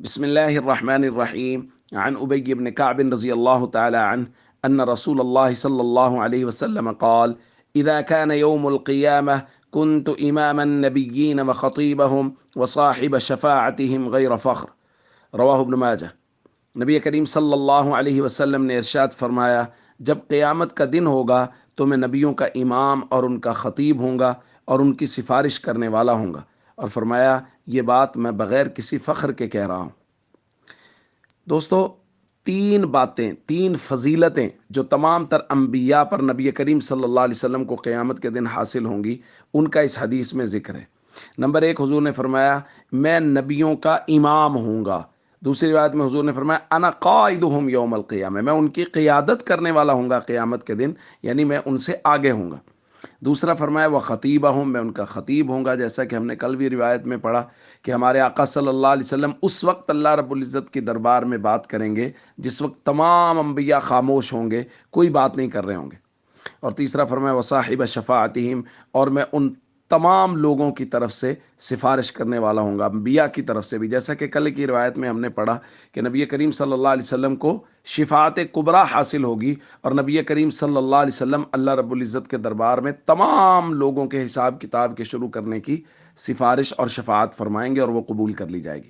بسم الله الرحمن الرحيم. عن أبي بن كعب رضي الله تعالى عنه أن رسول الله صلى الله عليه وسلم قال: إذا كان يوم القيامة كنت إمام النبيين وخطيبهم وصاحب شفاعتهم غير فخر. رواہ ابن ماجہ۔ نبی کریم صلی اللہ علیہ وسلم نے ارشاد فرمایا، جب قیامت کا دن ہوگا تو میں نبیوں کا امام اور ان کا خطیب ہوں گا اور ان کی سفارش کرنے والا ہوں گا، اور فرمایا یہ بات میں بغیر کسی فخر کے کہہ رہا ہوں۔ دوستو، تین باتیں، تین فضیلتیں جو تمام تر انبیاء پر نبی کریم صلی اللہ علیہ وسلم کو قیامت کے دن حاصل ہوں گی، ان کا اس حدیث میں ذکر ہے۔ نمبر ایک، حضور نے فرمایا میں نبیوں کا امام ہوں گا۔ دوسری روایت میں حضور نے فرمایا انا قائدہم یوم القیامہ، میں ان کی قیادت کرنے والا ہوں گا قیامت کے دن، یعنی میں ان سے آگے ہوں گا۔ دوسرا فرمایا وہ خطیبہم، میں ان کا خطیب ہوں گا، جیسا کہ ہم نے کل بھی روایت میں پڑھا کہ ہمارے آقا صلی اللہ علیہ وسلم اس وقت اللہ رب العزت کی دربار میں بات کریں گے جس وقت تمام انبیاء خاموش ہوں گے، کوئی بات نہیں کر رہے ہوں گے۔ اور تیسرا فرمایا وصاحب شفاعتہم، اور میں ان تمام لوگوں کی طرف سے سفارش کرنے والا ہوں گا، انبیاء کی طرف سے بھی، جیسا کہ کل کی روایت میں ہم نے پڑھا کہ نبی کریم صلی اللہ علیہ وسلم کو شفاعت کبریٰ حاصل ہوگی، اور نبی کریم صلی اللہ علیہ وسلم اللہ رب العزت کے دربار میں تمام لوگوں کے حساب کتاب کے شروع کرنے کی سفارش اور شفاعت فرمائیں گے اور وہ قبول کر لی جائے گی۔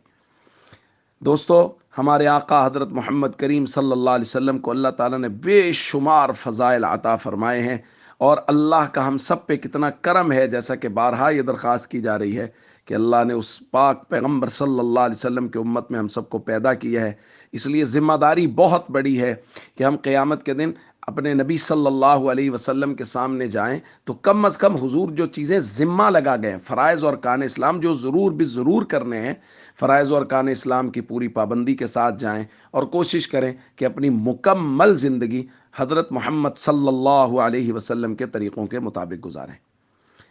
دوستو، ہمارے آقا حضرت محمد کریم صلی اللہ علیہ وسلم کو اللہ تعالیٰ نے بے شمار فضائل عطا فرمائے ہیں، اور اللہ کا ہم سب پہ کتنا کرم ہے، جیسا کہ بارہا یہ درخواست کی جا رہی ہے کہ اللہ نے اس پاک پیغمبر صلی اللہ علیہ وسلم کی امت میں ہم سب کو پیدا کیا ہے۔ اس لیے ذمہ داری بہت بڑی ہے کہ ہم قیامت کے دن اپنے نبی صلی اللہ علیہ وسلم کے سامنے جائیں تو کم از کم حضور جو چیزیں ذمہ لگا گئے، فرائض اور ارکان اسلام جو ضرور بھی ضرور کرنے ہیں، فرائض اور ارکان اسلام کی پوری پابندی کے ساتھ جائیں، اور کوشش کریں کہ اپنی مکمل زندگی حضرت محمد صلی اللہ علیہ وسلم کے طریقوں کے مطابق گزاریں۔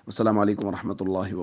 السلام علیکم ورحمۃ اللہ وبرکاتہ۔